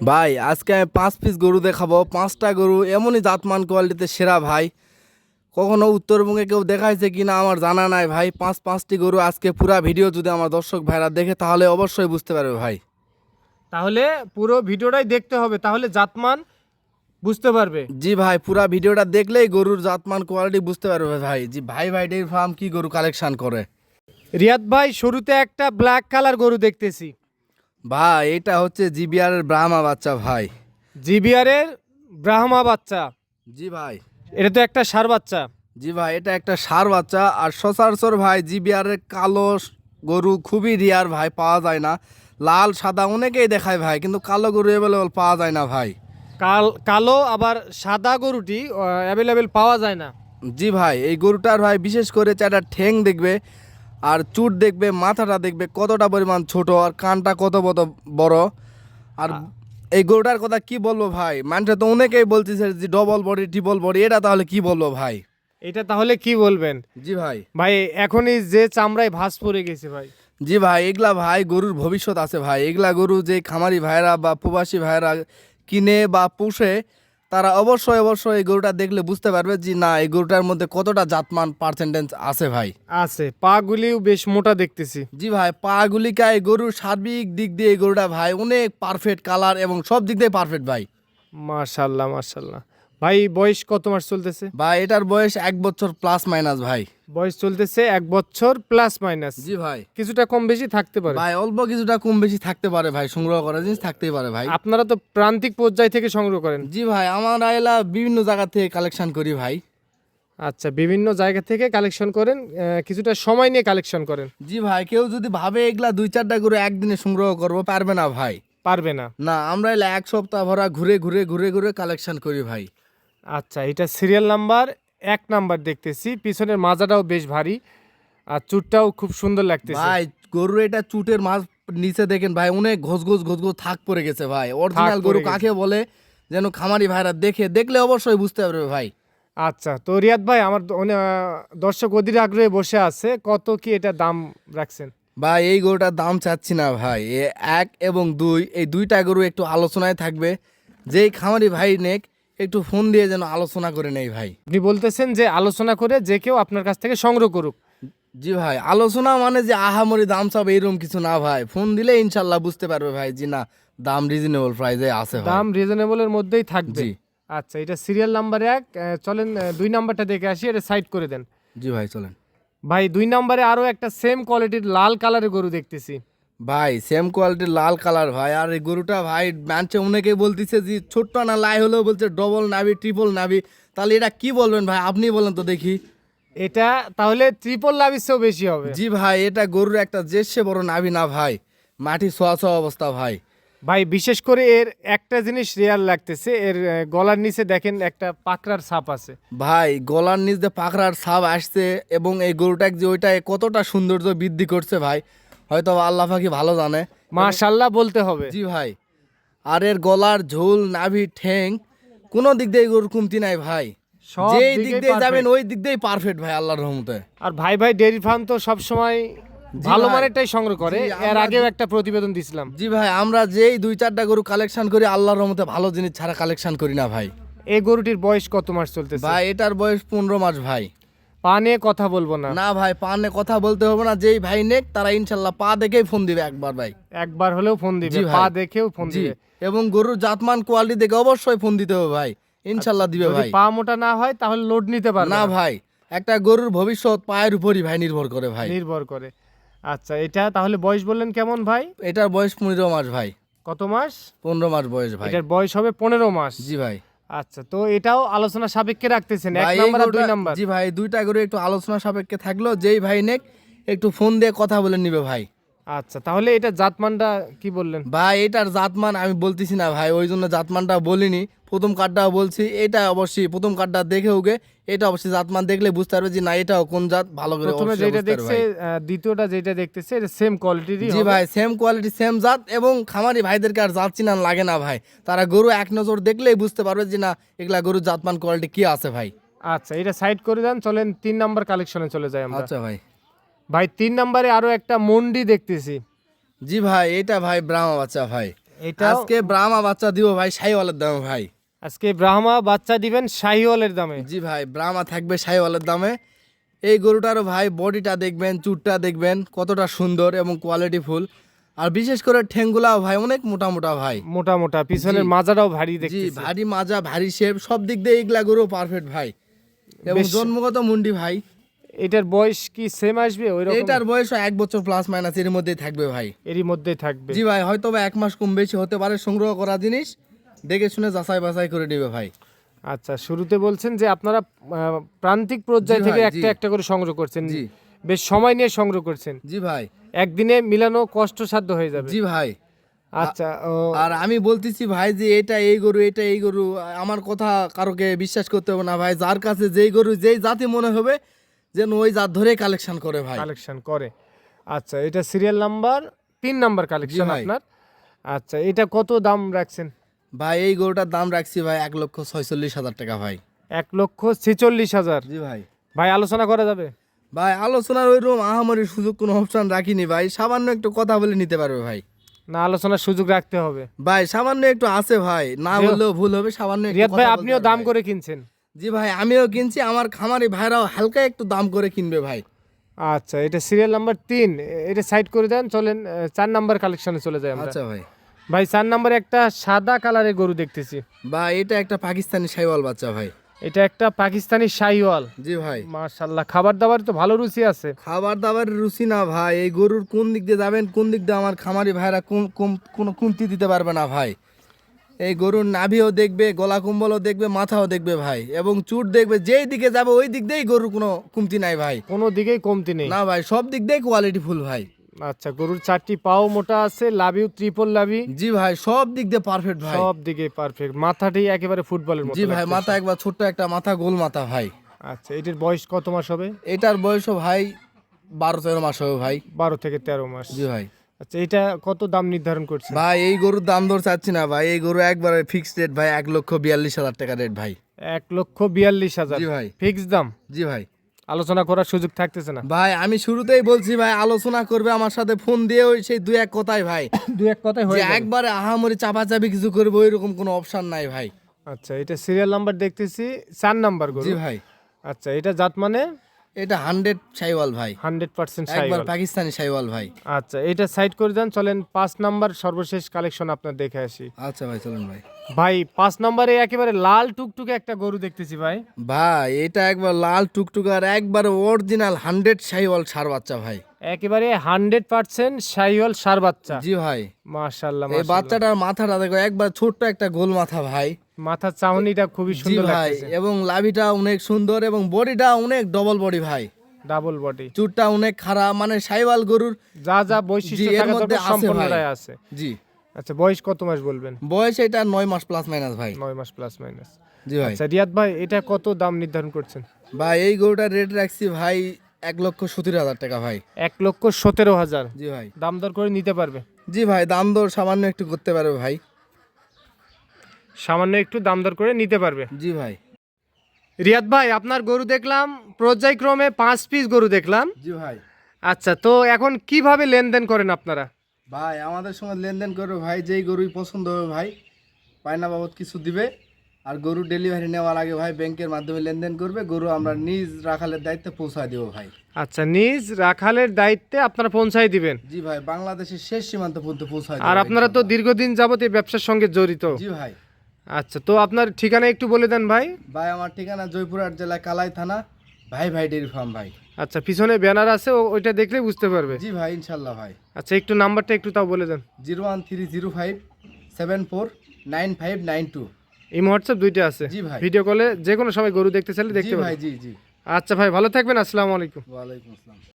ভাই আজকে আমি 5 পিস গরু দেখাবো। 5টা গরু এমনই জাতমান কোয়ালিটিতে সেরা ভাই। কখনো উত্তরবঙ্গে কেউ দেখাইছে কিনা আমার জানা নাই ভাই। পাঁচটি গরু আজকে পুরা ভিডিও যদি আমার দর্শক ভাইরা দেখে তাহলে অবশ্যই বুঝতে পারবে ভাই। তাহলে পুরো ভিডিওটাই দেখতে হবে, তাহলে জাতমান বুঝতে পারবে। জি ভাই, পুরা ভিডিওটা দেখলেই গরুর জাতমান কোয়ালিটি বুঝতে পারবে ভাই। জি ভাই, ডেইরি ফার্ম কি গরু কালেকশন করে। রিয়াদ ভাই, শুরুতে একটা ব্ল্যাক কালার গরু দেখতেছি। ভাই এটা হচ্ছে জিবিআর এর ব্রাহ্মা বাচ্চা ভাই। জিবিআরের ব্রাহ্মা বাচ্চা। জি ভাই। এটা তো একটা ষাঁড় বাচ্চা। জি ভাই, এটা একটা ষাঁড় বাচ্চা। আর সচরাচর ভাই জিবিআর এর কালো গরু খুবই রিয়ার ভাই, পাওয়া যায় না। লাল সাদা অনেকেই দেখায় ভাই, কিন্তু কালো গরু অ্যাভেলেবল পাওয়া যায় না ভাই। কালো আবার সাদা গরুটি অ্যাভেলেবেল পাওয়া যায় না। জি ভাই, এই গরুটার ভাই বিশেষ করে চারটা ঠ্যাং দেখবে, আর চুট দেখবে, মাথাটা দেখবে কতটা পরিমাণ ছোট, আর কানটা কত বড়। আর এই গরুটার কথা কি বলবো ভাই, মানুষে তো অনেকেই বলতেছে যে ডবল বডি ট্রিপল বডি, এটা তাহলে কি বলবো ভাই। এটা তাহলে কি বলবেন? জি ভাই। ভাই এখনই যে চামড়ায় ভাঁজ পড়ে গেছে ভাই। জি ভাই, এগুলা ভাই গরুর ভবিষ্যৎ আছে ভাই। এগুলা গরু যে খামারি ভাইরা বা প্রবাসী ভাইরা কিনে বা পুষে, তারা অবশ্যই এই গরুটা দেখলে বুঝতে পারবে যে না, এই গরুটার মধ্যে কতটা জাতমান পার্সেন্টেজ আছে ভাই। আছে, পাগুলিও বেশ মোটা দেখতেছি। জি ভাই, পা গুলিকায় গরুর সার্বিক দিক দিয়ে এই গরুটা ভাই অনেক পারফেক্ট, কালার এবং সব দিক দিয়ে পারফেক্ট ভাই। মাশাল্লাহ মাশাল্লাহ। ভাই বয়স কত মাস চলতেছে? ভাই এটার বয়স 1 বছর প্লাস মাইনাস ভাই। বয়স চলতেছে 1 বছর প্লাস মাইনাস। জি ভাই। কিছুটা কম বেশি থাকতে পারে ভাই অল্প কিছুটা কম বেশি থাকতে পারে ভাই, সংগ্রহ করা জিনিস থাকতেই পারে ভাই। আপনারা তো প্রান্তিক পর্যায় থেকে সংগ্রহ করেন। জি ভাই, আমরা এলা বিভিন্ন জায়গা থেকে কালেকশন করি ভাই। আচ্ছা, বিভিন্ন জায়গা থেকে কালেকশন করেন, কিছুটা সময় নিয়ে কালেকশন করেন। জি ভাই, কেউ যদি ভাবে এগুলা 2-4টা গরু একদিনে সংগ্রহ করবো, পারবে না ভাই। পারবে না। না, আমরা এলা 1 সপ্তাহ ভরা ঘুরে কালেকশন করি ভাই। আচ্ছা, এটা সিরিয়াল নাম্বার 1 নাম্বার দেখতেছি। পিছনের মাজাটাও বেশ ভারী, আর চুটটাও খুব সুন্দর লাগতেছে ভাই গরু এটা চুটের মাছ নিচে দেখেন ভাই, অনেক ঘোষ থাক পড়ে গেছে ভাই। অরিজিনাল পড়ে গরু গেছে। কাকে বলে যেন খামারি ভাইরা দেখলে অবশ্যই বুঝতে পারবে ভাই। আচ্ছা, তো রিয়াদ ভাই, আমার দর্শক অধীর আগ্রহে বসে আছে, কত কি এটা দাম রাখছেন? ভাই এই গরুটার দাম চাচ্ছি না ভাই। 1 এবং 2 এই 2টা গরু একটু আলোচনায় থাকবে। যেই খামারি ভাই নেক একটু ফোন দিয়ে যেন আলোচনা করে নেই ভাই। আপনি বলতেছেন যে আলোচনা করে যে কেউ আপনার কাছ থেকে সংগ্রহ করুক। জি ভাই, আলোচনা মানে যে আহামরি দাম চাপ এরকম কিছু না ভাই। ফোন দিলে ইনশাল্লাহ বুঝতে পারবে ভাই জি না, দাম রিজনেবল প্রাইসে আছে ভাই। দাম রিজনেবলের মধ্যেই থাকবে। জি। আচ্ছা, এটা সিরিয়াল নাম্বার 1। চলেন 2 নাম্বারটা দেখে আসি, এটা সাইড করে দেন। জি ভাই চলেন। ভাই 2 নাম্বারে আরো একটা সেম কোয়ালিটির লাল কালারের গরু দেখতেছি। ভাই সেম কোয়ালিটির লাল কালার ভাই। আর এই গরুটা ভাই মানছে অনেকেই বলতেছে যে ছোট্ট না, লাই হলেও বলছে ডবল নাভি ট্রিপল নাভি। তাহলে এটা কি বলবেন ভাই, আপনি বলেন তো দেখি। এটা তাহলে ট্রিপল লাভির চেয়েও বেশি হবে। জি ভাই, এটা গরুর একটা জেসে বড় নাভি না ভাই, মাটি ছোঁয়া অবস্থা ভাই। ভাই বিশেষ করে এর একটা জিনিস রিয়াল লাগতেছে, এর গলার নিচে দেখেন একটা পাকড়ার ছাপ আছে। ভাই গলার নিচ দিয়ে পাকড়ার ছাপ আসছে, এবং এই গরুটা যে ওইটাই কতটা সৌন্দর্য বৃদ্ধি করছে ভাই, হয়তো আল্লাহ পাকি ভালো জানে। মাশাআল্লাহ বলতে হবে। জি ভাই। আর এর গলার ঝোল, নাভি, ঠ্যাং কোনো দিক দিয়ে গরুর কমতি নাই ভাই। সব যেই দিক দিকেই দিয়ে যাবেন perfect। ওই দিক দিয়েই পারফেক্ট ভাই আল্লাহর রহমতে। আর ভাই ডেইরি ফার্ম তো সব সময় ভালো ভাই। মানেরটাই সংগ্রহ করে। জি, এর আমরা আগেও একটা প্রতিবেদন দিছিলাম। জি ভাই, আমরা যেই 2-4টা গরু কালেকশন করি আল্লাহর রহমতে, ভালো জিনিস ছাড়া কালেকশন করি না ভাই। এই গরুটির বয়স কত মাস চলতেছে? ভাই এটার বয়স 15 মাস ভাই। পা নিয়ে কথা বলবো না। না ভাই, পা নিয়ে কথা বলতে হবে না। যেই ভাই নেক তারা ইনশাল্লাহ পা দেখেই ফোন দিবে একবার ভাই। একবার হলেও ফোন দিবে, জি ভাই। পা দেখেও ফোন জি, দিবে। এবং গরুর জাতমান কোয়ালিটি দেখে অবশ্যই ফোন দিতে হবে ভাই, ইনশাল্লাহ দিবে যদি ভাই। পা মোটা না হয় তাহলে লোড নিতে পারবে না না। ভাই, একটা গরুর ভবিষ্যৎ পায়ের উপরই ভাই নির্ভর করে ভাই। নির্ভর করে। আচ্ছা, এটা তাহলে বয়স বললেন কেমন ভাই? এটার বয়স 15 মাস ভাই। কত মাস? 15 মাস বয়স ভাই। এটার বয়স হবে 15 মাস। জি ভাই। আচ্ছা, তো এটাও আলোচনা সাপেক্ষে রাখতেছেন, 1 ভাই এই নাম্বার আর 2 গরুটা- নাম্বার? জি ভাই, 2টা গরু একটু আলোচনা সাপেক্ষে থাকলো। যেই ভাই নেক একটু ফোন দিয়ে কথা বলে নিবে ভাই। আচ্ছা, তাহলে এটা জাতমানটা কি বললেন? ভাই এটার জাতমান আমি বলতেছি না ভাই, ওই জন্য জাতমানটা বলিনি। প্রথম কার্ডটাও বলছি, এটা অবশ্যই প্রথম কার্ডটা দেখে ওকে, এটা অবশ্যই জাতমান দেখলে বুঝতে পারবে যে না এটাও কোন জাত, ভালো করে প্রথমে অবশ্যই যেটা বুঝতে পারবে দেখছে, ভাই। দ্বিতীয়টা যেটা দেখতেছে, এটা সেম কোয়ালিটিরই জি হবে। ভাই, সেম কোয়ালিটি সেম জাত, এবং খামারি ভাইদেরকে আর জাত চিনান লাগে না ভাই। তারা গরু এক নজর দেখলেই বুঝতে পারবে যে না, এগুলা গরুর জাতমান কোয়ালিটি কি আছে ভাই। আচ্ছা, এটা সাইড করে দেন, চলেন 3 নাম্বার কালেকশনে চলে যাই আমরা। আচ্ছা ভাই। ভাই 3 নাম্বারে আরো একটা মন্ডি দেখতেছি। জি ভাই, এটা ভাই ব্রাহ্মা বাচ্চা ভাই। এটা আজকে ব্রাহ্মা বাচ্চা দিব ভাই শাহিওয়ালের দামে ভাই। আজকে ব্রাহ্মা বাচ্চা দিবেন শাহিওয়ালের দামে। জি ভাই, ব্রাহ্মা থাকবে শাহিওয়ালের দামে। এই গরুটারও ভাই বডিটা দেখবেন, চুটটা দেখবেন কতটা সুন্দর এবং কোয়ালিটি ফুল। আর বিশেষ করে ঠ্যাংগুলাও ভাই অনেক মোটা মোটা ভাই। মোটা মোটা, পিছনের জি। মাজাটাও ভারী জি, দেখতেছি। ভারী মাজা, ভারী শেপ, সব দিক দিয়ে এগুলা গরু পারফেক্ট ভাই। এবং বেশ- জন্মগত মুন্ডি ভাই। এটার বয়স কি সেম আসবে ওই রকম? এটার বয়স 1 বছর প্লাস মাইনাস এর মধ্যেই থাকবে ভাই। এরই মধ্যেই থাকবে। জি ভাই, হয়তো বা 1 মাস কম বেশি হতে পারে। সংগ্রহ করা জিনিস দেখে শুনে যাচাই বাছাই করে নেবে ভাই। আচ্ছা, শুরুতে বলছেন যে আপনারা প্রান্তিক পর্যায় জি থেকে ভাই, একটা জি। একটা করে সংগ্রহ করছেন, জি। বেশ সময় নিয়ে সংগ্রহ করছেন, জি ভাই। একদিনে মিলানো কষ্টসাধ্য হয়ে যাবে। জি ভাই। আচ্ছা, আর আমি বলতেছি ভাই যে এটা এই গরু, এটা এই গরু, আমার কথা কারোকে বিশ্বাস করতে হবে না ভাই। যার কাছে যেই গরু যেই জাতি মনে হবে যেন ওই জাত ধরে কালেকশন করে ভাই। কালেকশন করে। আচ্ছা, এটা সিরিয়াল নাম্বার 3 নাম্বার কালেকশন ভাই। আপনার। আচ্ছা, এটা কত দাম রাখছেন? ভাই এই গরুটার দাম রাখছি ভাই 1,46,000 টাকা ভাই। 1,46,000। জি ভাই। ভাই আলোচনা করা যাবে? ভাই আলোচনার ওইরকম আহামরি সুযোগ কোনো অপশন রাখিনি ভাই। সামান্য একটু কথা বলে নিতে পারবে ভাই। না, আলোচনার সুযোগ রাখতে হবে? ভাই সামান্য একটু আছে ভাই, না বললেও ভুল হবে। সামান্য একটু রিয়াদ ভাই, কথা বলতে আপনিও হবে দাম ভাই। করে কিনছেন? জি ভাই, আমিও কিনছি, আমার খামারি ভাইরাও হালকা একটু দাম করে কিনবে ভাই। আচ্ছা, এটা সিরিয়াল নাম্বার 3, এটা সাইড করে দেন, চলেন 4 নাম্বার কালেকশনে চলে যাই আমরা। আচ্ছা ভাই। ভাই 4 নাম্বারে একটা সাদা কালারের গরু দেখতেছি। ভাই এটা একটা পাকিস্তানি শাহিওয়াল বাচ্চা ভাই। এটা একটা পাকিস্তানি শাহিওয়াল। জি ভাই। মাশাআল্লাহ, খাবার দাবার তো ভালো রুচি আছে। খাবার দাবারের রুচি না ভাই, এই গরুর কোন দিক দিয়ে যাবেন, কোন দিক দিয়ে আমার খামারি ভাইরা কোনো কুন্তি দিতে পারবে না ভাই। এই গরুর নাভিও দেখবে, গলা কুম্বলও দেখবে, মাথাও দেখবে ভাই, এবং চুট দেখবে। যেই দিকে যাবে ওই দিক দিয়েই গরুর কোনো কমতি নাই ভাই। কোনো দিকেই কমতি নেই। না ভাই, সব দিক দিয়ে কোয়ালিটি ফুল ভাই। আচ্ছা, গরুর 4টি পাও মোটা আছে, লাভিও ট্রিপল লাভি, জি ভাই, সব দিক দিয়ে পারফেক্ট ভাই। সব দিকে পারফেক্ট। মাথাটি একেবারে ফুটবলের মতো জি ভাই, লাগতেছে। মাথা একবার ছোট্ট একটা মাথা, গোল মাথা ভাই। আচ্ছা, এটির বয়স কত মাস হবে? এটার বয়সও ভাই 12-13 মাস হবে ভাই। 12 থেকে 13 মাস। জি ভাই। আচ্ছা, এটা কত দাম নির্ধারণ করছে? ভাই এই গরুর দাম দর চাচ্ছি না ভাই। এই গরু একবারে ফিক্সড রেট ভাই, 1,42,000 টাকা রেট ভাই। 1,42,000 জি ভাই। ফিক্স দাম? জি ভাই। আলোচনা করার সুযোগ থাকতেছে না? ভাই আমি শুরুতেই বলছি ভাই, আলোচনা করবে আমার সাথে ফোন দিয়ে, ওই সেই 2-1 কথাই ভাই। দু এক কথাই যে হয়ে যাবে। একবারে আহামরি চাপাচাপি কিছু করবে ওইরকম কোনো অপশন নাই ভাই। আচ্ছা, এটা সিরিয়াল নাম্বার দেখতেছি 4 নাম্বার গরু। জি ভাই। আচ্ছা, এটা জাত মানে? এটা 100 শাহিওয়াল ভাই, 100% একবার শাহিওয়াল। পাকিস্তানি শাহিওয়াল ভাই। আচ্ছা, এটা সাইড করে দেন, চলেন 5 নাম্বার সর্বশেষ কালেকশন আপনার দেখে আসি। আচ্ছা ভাই, চলুন ভাই। ভাই 5 নম্বরে একেবারে লাল টুকটুকে একটা গরু দেখতেছি ভাই। ভাই এটা একবার লাল টুকটুকার, একবার অরিজিনাল 100 শাহিওয়াল ষাঁড় বাচ্চা ভাই। একেবারে 100% শাহিওয়াল ষাঁড় বাচ্চা। জি ভাই। মাশাআল্লাহ, এই মাশাআল্লাহ। বাচ্চাটার মাথাটা দেখো, একবার ছোট্ট একটা গোল মাথা ভাই। মাথার চাহনিটা খুবই জি সুন্দর ভাই, লাগতেছে। এবং লাভিটা অনেক সুন্দর, এবং বডিটা অনেক ডবল বডি ভাই। ডাবল বডি, চুটটা অনেক খারাপ, মানে শাহিওয়াল গরুর। যা যা জি, বৈশিষ্ট্য এর থাকা মধ্যে দরকার আছে সম্পূর্ণটাই ভাই। আছে। জি। আচ্ছা, বয়স কত মাস বলবেন? বয়স এটা 9 মাস প্লাস মাইনাস ভাই। 9 মাস প্লাস মাইনাস। জি ভাই। আচ্ছা রিয়াদ ভাই, এটা কত দাম নির্ধারণ করছেন? ভাই এই গরুটার রেট রাখছি ভাই 1,70,000 টাকা ভাই। 1,17,000 জি ভাই। দাম দর করে নিতে পারবে? জি ভাই, দাম দর সামান্য একটু করতে পারবে ভাই। সামান্য একটু দাম দর করে নিতে পারবে। জি ভাই। রিয়াদ ভাই, আপনার গরু দেখলাম পর্যায়ক্রমে 5 পিস গরু দেখলাম। জি ভাই। আচ্ছা, তো এখন কিভাবে লেনদেন করেন আপনারা? ভাই আমাদের সঙ্গে লেনদেন করবে ভাই, যেই গরুই পছন্দ হবে ভাই পায়না বাবদ কিছু দিবে। আর গরু ডেলিভারি নেওয়ার আগে ভাই ব্যাংকের মাধ্যমে লেনদেন করবে। গরু আমরা নিজ রাখালের দায়িত্বে পৌঁছায় দেবো ভাই। আচ্ছা, নিজ রাখালের দায়িত্বে আপনারা পৌঁছাই দিবেন। জি ভাই, বাংলাদেশের শেষ সীমান্ত পর্যন্ত পৌঁছায় দেবো আর ভাই, আপনারা তো ইনশাআল্লাহ। দীর্ঘদিন যাবত এই ব্যবসার সঙ্গে জড়িত। জি ভাই। আচ্ছা, তো আপনার ঠিকানা একটু বলে দেন ভাই। ভাই আমার ঠিকানা জয়পুরহাট জেলা কালাই থানা, ভাই ভাই ডেয়ারি ফার্ম ভাই। আচ্ছা, পিছনে ব্যানার আছে, ওইটা দেখলেই বুঝতে পারবে। জি ভাই, ইনশাল্লাহ ভাই। আচ্ছা, একটু নাম্বারটা একটু তাও বলে দেন। 01305749592। এই হোয়াটসঅ্যাপ দুইটা আছে। জি ভাই। ভিডিও কলে যে কোনো সময় গরু দেখতে চাইলে জি দেখতে ভাই। পাবেন। জি জি। আচ্ছা ভাই, ভালো থাকবেন। আসসালামু আলাইকুম। ওয়ালাইকুম আসসালাম।